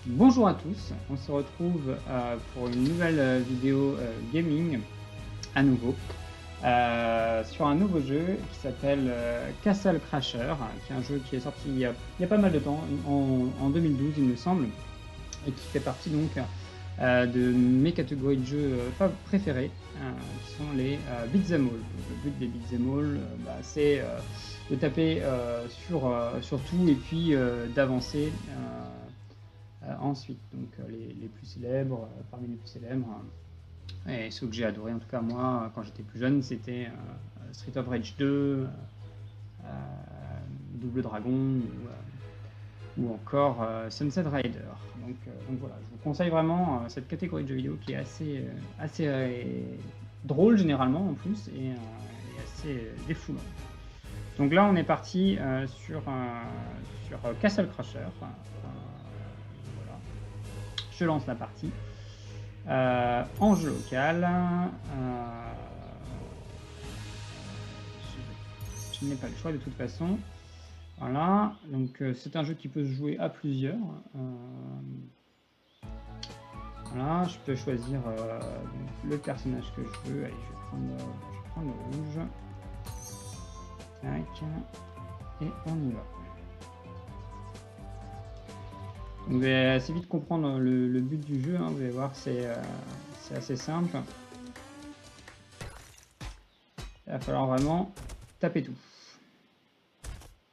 Bonjour à tous, on se retrouve pour une nouvelle vidéo gaming à nouveau sur un nouveau jeu qui s'appelle Castle Crasher, qui est un jeu qui est sorti il y a pas mal de temps, en 2012 il me semble, et qui fait partie donc de mes catégories de jeux préférées, qui sont les beat'em all. Le but des beat'em all, c'est de taper sur tout et puis d'avancer ensuite. Donc les plus célèbres, parmi les plus célèbres, et ceux que j'ai adoré en tout cas moi quand j'étais plus jeune, c'était Street of Rage 2, Double Dragon ou encore Sunset Rider. Donc voilà, je vous conseille vraiment cette catégorie de jeux vidéo qui est assez drôle généralement en plus et assez défoulant. Donc là on est parti sur Castle Crasher. Voilà. Je lance la partie. En jeu local, je n'ai pas le choix de toute façon. Voilà, donc c'est un jeu qui peut se jouer à plusieurs. Voilà, je peux choisir le personnage que je veux. Allez, je vais prendre le rouge. Tac, et on y va. Donc, vous allez assez vite comprendre le but du jeu, hein. Vous allez voir, c'est assez simple. Il va falloir vraiment taper tout.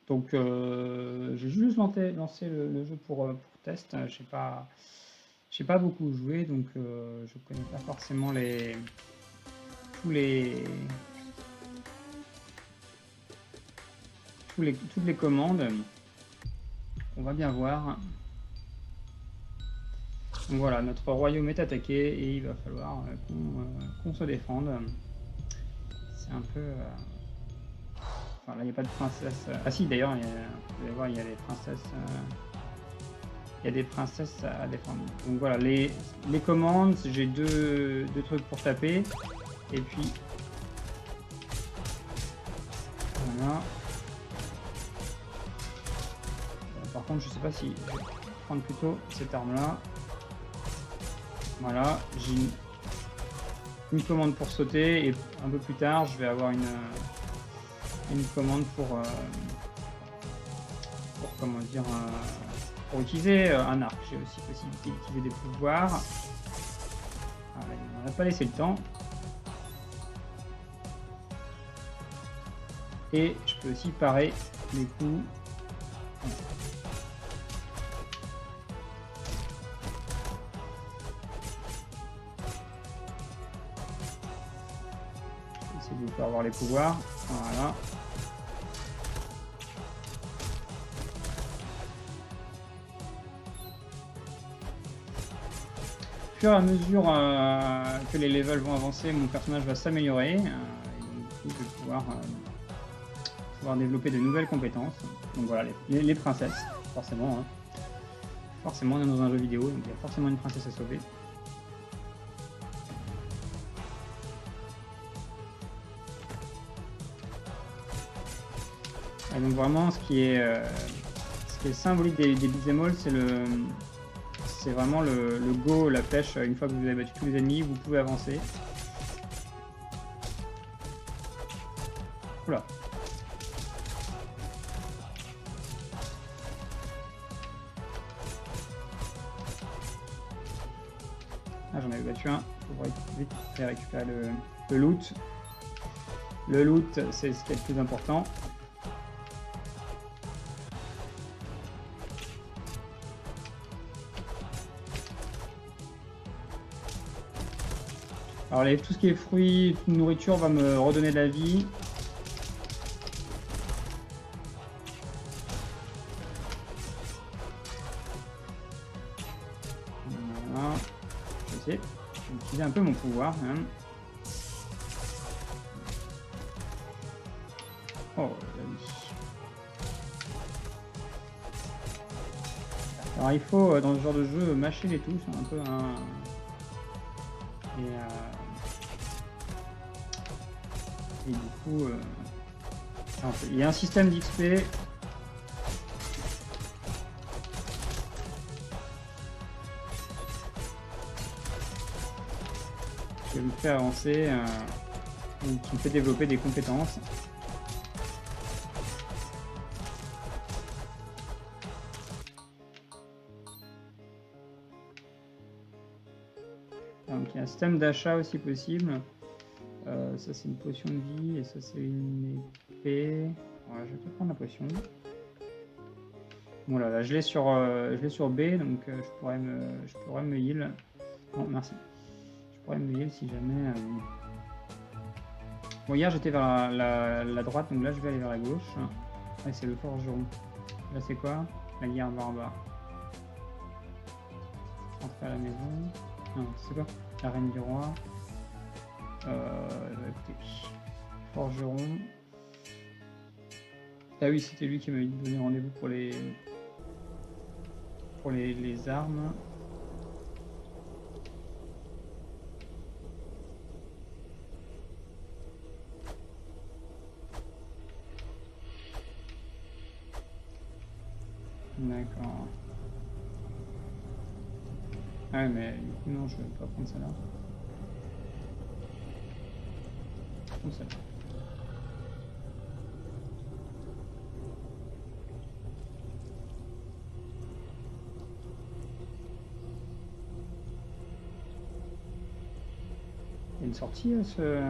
Donc j'ai juste lancé le jeu pour test. J'ai pas beaucoup joué, donc je connais pas forcément toutes les commandes. On va bien voir. Donc voilà, notre royaume est attaqué et il va falloir qu'on se défende. C'est un peu... Enfin là, il n'y a pas de princesse... Ah si, d'ailleurs, vous allez voir, il y a les princesses... Il y a des princesses à défendre. Donc voilà, les commandes, j'ai deux trucs pour taper. Et puis... Voilà. Par contre, je sais pas si je vais prendre plutôt cette arme-là. Voilà, j'ai une commande pour sauter et un peu plus tard, je vais avoir une commande pour comment dire, pour utiliser un arc. J'ai aussi possibilité d'utiliser des pouvoirs. Voilà, on n'a pas laissé le temps. Et je peux aussi parer les coups. Vous pouvez avoir les pouvoirs. Voilà. Au fur et à mesure que les levels vont avancer, mon personnage va s'améliorer. Et donc, du coup, je vais pouvoir développer de nouvelles compétences. Donc voilà, les princesses, forcément. Hein. Forcément, on est dans un jeu vidéo, donc il y a forcément une princesse à sauver. Et donc vraiment, ce qui est symbolique des beat'em all, c'est vraiment le go, la flèche. Une fois que vous avez battu tous les ennemis, vous pouvez avancer. Oula. Ah, j'en avais battu un. Il faut vite récupérer le loot. Le loot, c'est ce qui est le plus important. Alors tout ce qui est fruits, toute nourriture va me redonner de la vie. Voilà. Je vais utiliser un peu mon pouvoir. Hein. Oh, la vie. Alors il faut, dans ce genre de jeu, mâcher les touches un peu. Hein. Et du coup, il y a un système d'XP. me fait avancer, ou qui me fait développer des compétences. Donc il y a un système d'achat aussi possible. Ça c'est une potion de vie et ça c'est une épée. Voilà, je vais peut-être prendre la potion. Bon là, je l'ai sur B, donc je pourrais me heal. Non, merci. Je pourrais me heal si jamais. Bon, hier j'étais vers la droite, donc là je vais aller vers la gauche. Ouais, c'est le forgeron. Là c'est quoi? La guerre barbare. Rentrer à la maison. Non, c'est quoi? La reine du roi. Écoutez, forgeron. Ah oui, c'était lui qui m'avait donné rendez-vous pour les armes. D'accord. Ah ouais, mais du coup, non, je vais pas prendre celle-là. Je vais prendre celle-là. Il y a une sortie à ce...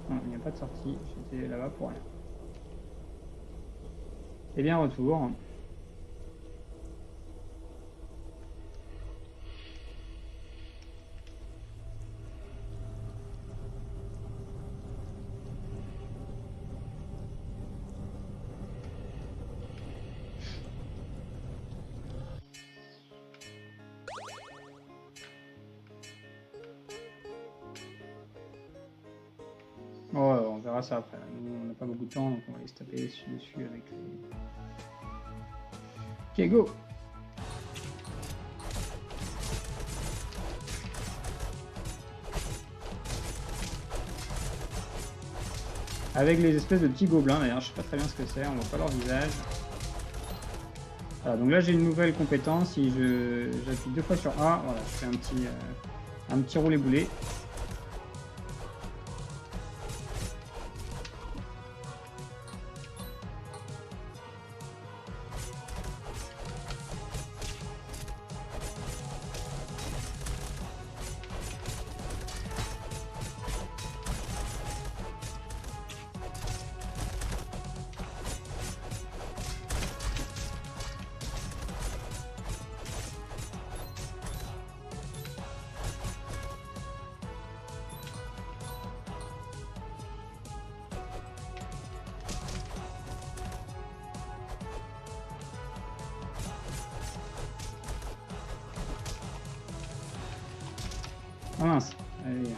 Non, il n'y a pas de sortie. J'étais là-bas pour rien. Et bien, retour. Oh, on verra ça après. Nous, on n'a pas beaucoup de temps, donc on va aller se taper dessus avec les... Ok, go! Avec les espèces de petits gobelins, d'ailleurs, je sais pas très bien ce que c'est, on voit pas leur visage. Voilà, donc là j'ai une nouvelle compétence, si j'appuie 2 fois sur A, voilà, je fais un petit roulé-boulé. Ah mince, allez.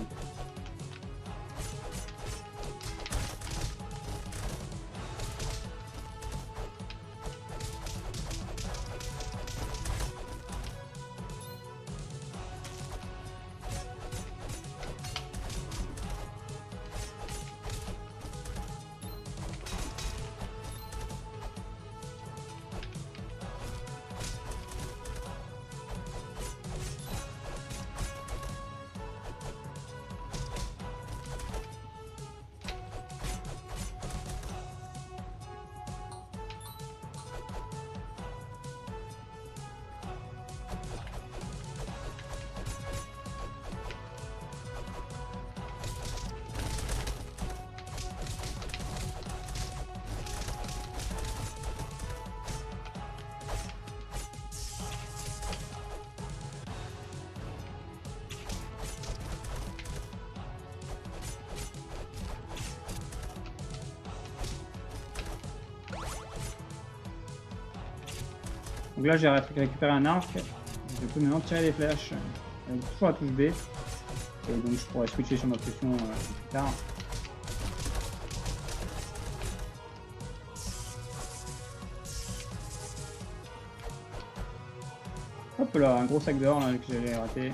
Donc là j'ai récupéré un arc, je peux maintenant tirer des flèches avec toujours la touche B, et donc je pourrais switcher sur ma potion plus tard. Hop là, un gros sac d'or que j'avais raté.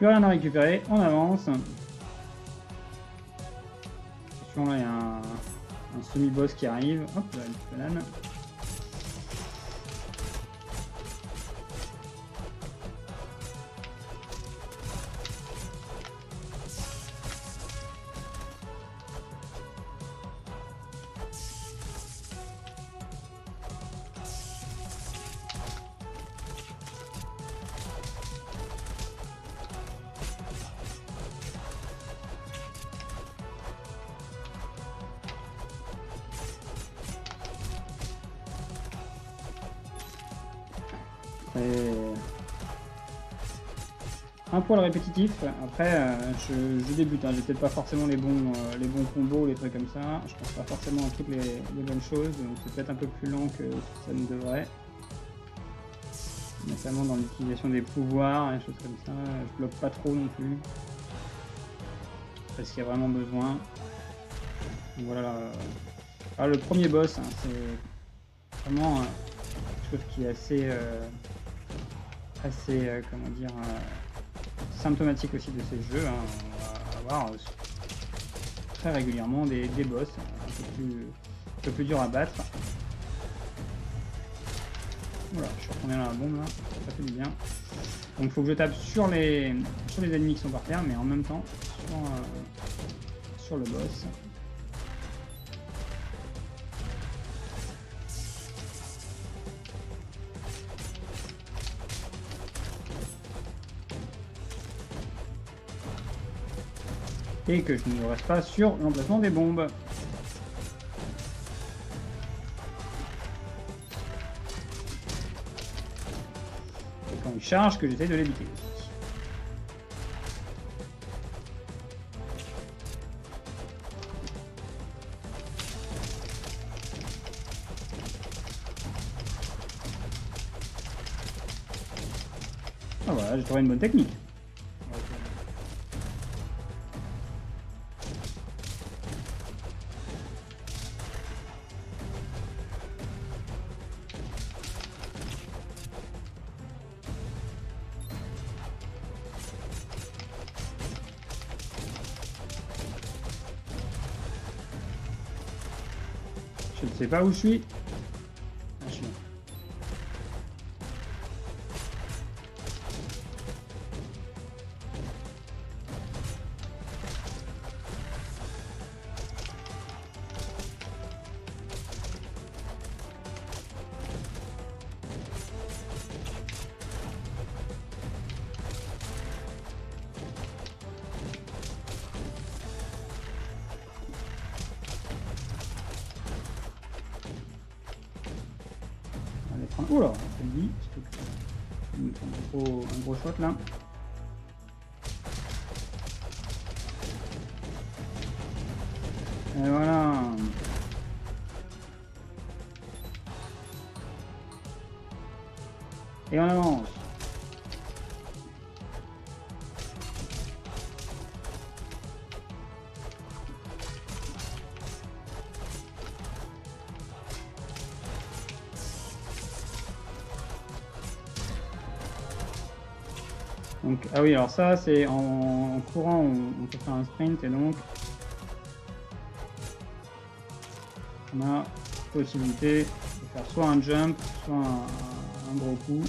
plus rien à récupérer, on avance. Attention, là il y a un semi-boss qui arrive. Hop, là, une banane. Un poil répétitif. Après, je débute, hein. J'ai peut-être pas forcément les bons combos, les trucs comme ça. Je pense pas forcément à toutes les bonnes choses, donc c'est peut-être un peu plus lent que ça ne devrait. Notamment dans l'utilisation des pouvoirs et des choses comme ça. Je bloque pas trop non plus. Parce qu'il y a vraiment besoin. Donc voilà. Alors, le premier boss, hein, c'est vraiment quelque chose qui est assez comment dire, symptomatique aussi de ces jeux, hein. On va avoir très régulièrement des boss un peu plus durs à battre. Voilà, je suis retourné dans la bombe là, ça fait du bien. Donc il faut que je tape sur les ennemis qui sont par terre, mais en même temps sur le boss. Et que je ne reste pas sur l'emplacement des bombes. Et quand ils chargent, que j'essaie de l'éviter aussi. Ah voilà, j'ai trouvé une bonne technique. Je ne sais pas où je suis. Ah, je suis là. Oula, c'est lui, un gros shot là. Et voilà. Et on avance. Donc, ah oui, alors ça, c'est en courant, on peut faire un sprint et donc on a possibilité de faire soit un jump, soit un gros coup.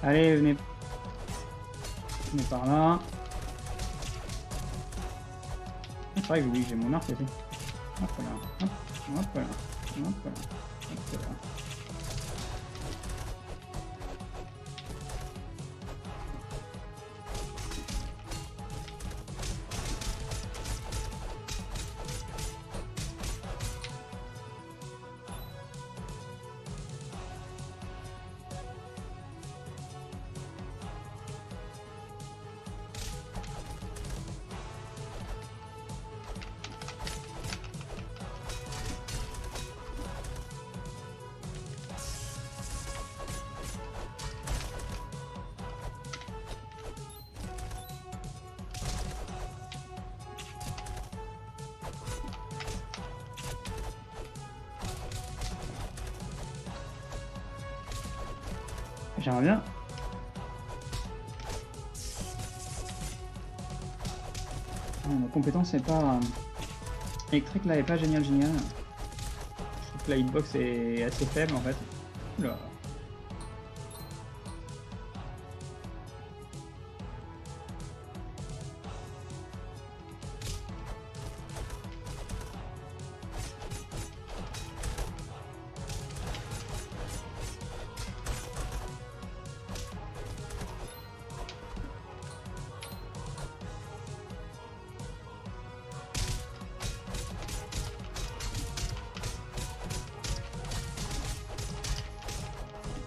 Allez, venez par là. C'est vrai que j'oublie que j'ai mon arc aussi. Hop là, hop, hop là, hop là, hop là. J'aimerais bien. Ma compétence n'est pas... électrique là est pas génial. Je trouve que la hitbox est assez faible en fait. Oula.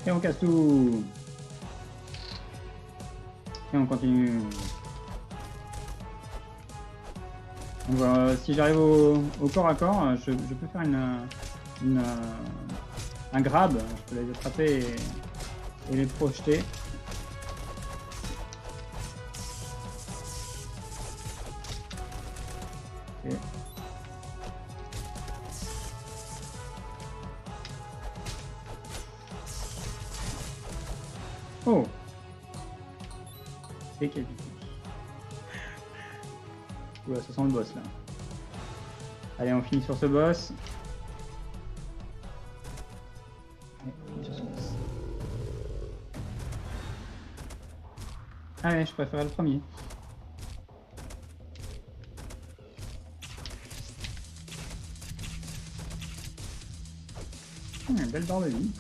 Et on casse tout. Et on continue. Donc, si j'arrive au corps à corps, je peux faire un grab. Je peux les attraper et les projeter. Okay. Oh, c'est quel pique. Oula, ça sent le boss là. Allez, on finit sur ce boss. Allez, on finit sur ce boss. Ah ouais, je préfère le premier. Une belle barre de vie.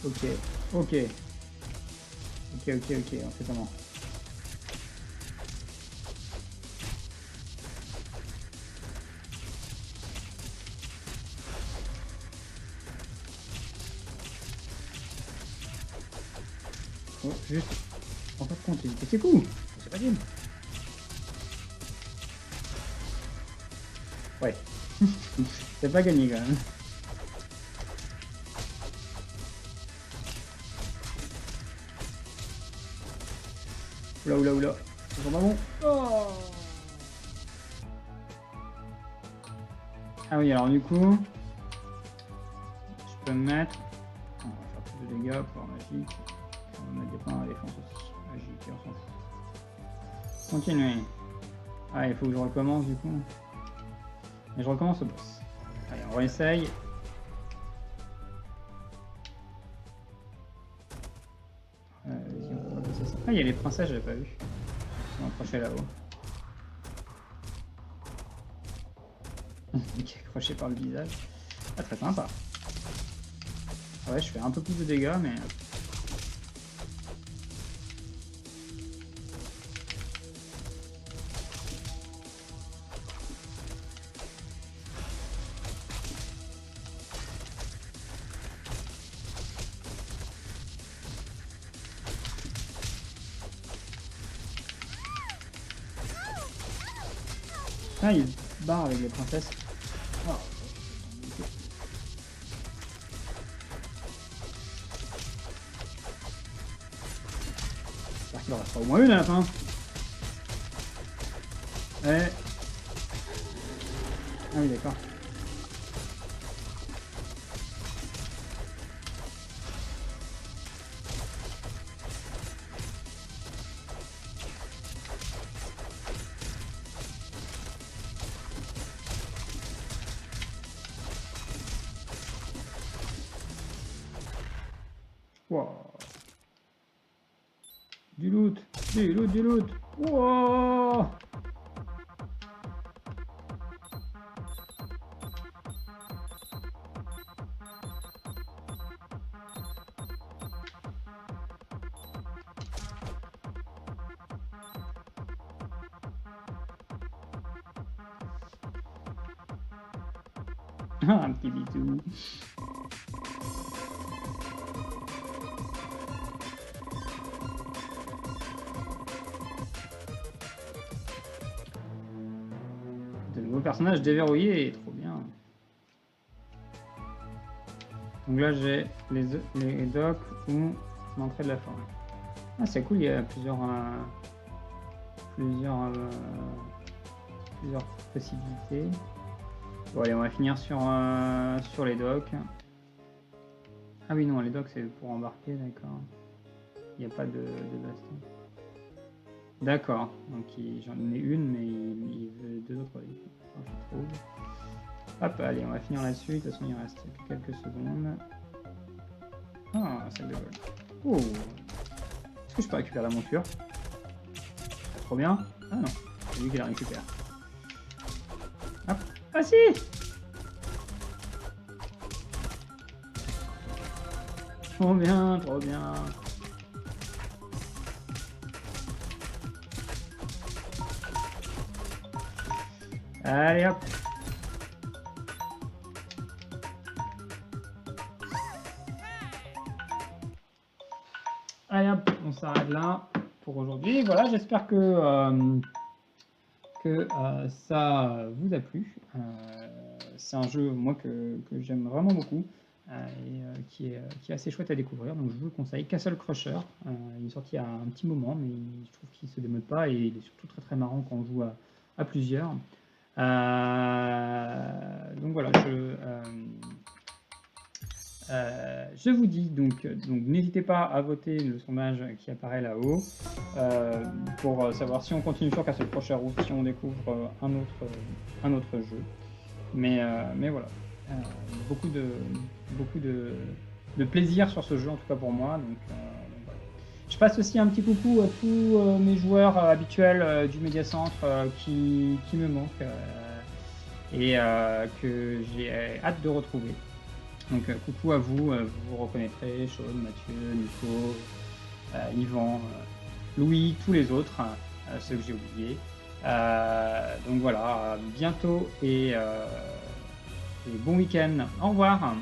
Ok, on fait comment? Oh, juste, en fait, continue. C'est cool, c'est pas game. Ouais, c'est pas gagné quand même. Oula. C'est pas bon. Oh. Ah oui, alors du coup, je peux me mettre. On va faire plus de dégâts pour magique. On va mettre des points à défense aussi. Magique, on s'en fout. Continuez. Ah, il faut que je recommence du coup. Mais je recommence au boss. Allez, on réessaye. Vas-y, on va passer ça. Ah, il y a les princesses, j'avais pas vu. Ils sont accrochés là-haut. Qui est accroché par le visage. Ah, très sympa. Ah ouais, je fais un peu plus de dégâts, mais... Ah, il se barre avec les princesses. Oh. J'espère qu'il en restera au moins une à la fin. Ouais. Ah oui, d'accord. Wow. Du loot. Wow. Un petit bisou. De nouveaux personnages déverrouillés, trop bien. Donc là j'ai les docks ou l'entrée de la forêt. Ah c'est cool, il y a plusieurs possibilités. Bon, allez, on va finir sur les docks. Ah oui, non, les docks, c'est pour embarquer, d'accord. Il n'y a pas de baston. D'accord, donc j'en ai une, mais il veut deux autres. Enfin, je trouve. Hop, allez, on va finir là-dessus. De toute façon, il reste quelques secondes. Ah, salle de vol. Oh, est-ce que je peux récupérer la monture? Trop bien. Ah non, c'est lui qui la récupère. Hop. Ah si! Trop bien, trop bien. Allez hop. Allez hop, on s'arrête là pour aujourd'hui. Voilà, j'espère que ça vous a plu. C'est un jeu, moi, que j'aime vraiment beaucoup et qui est assez chouette à découvrir. Donc je vous le conseille. Castle Crusher. Il est sorti il y a un petit moment, mais je trouve qu'il ne se démode pas et il est surtout très très marrant quand on joue à plusieurs. Donc voilà, je vous dis donc n'hésitez pas à voter le sondage qui apparaît là-haut pour savoir si on continue sur Castle Crusher ou si on découvre un autre jeu. Mais voilà, beaucoup de plaisir sur ce jeu, en tout cas pour moi. Donc voilà. Je passe aussi un petit coucou à tous mes joueurs habituels du Médiacentre qui me manquent et que j'ai hâte de retrouver. Donc coucou à vous, vous vous reconnaîtrez, Sean, Mathieu, Nico, Yvan, Louis, tous les autres, ceux que j'ai oubliés. Donc voilà, bientôt et bon week-end. Au revoir.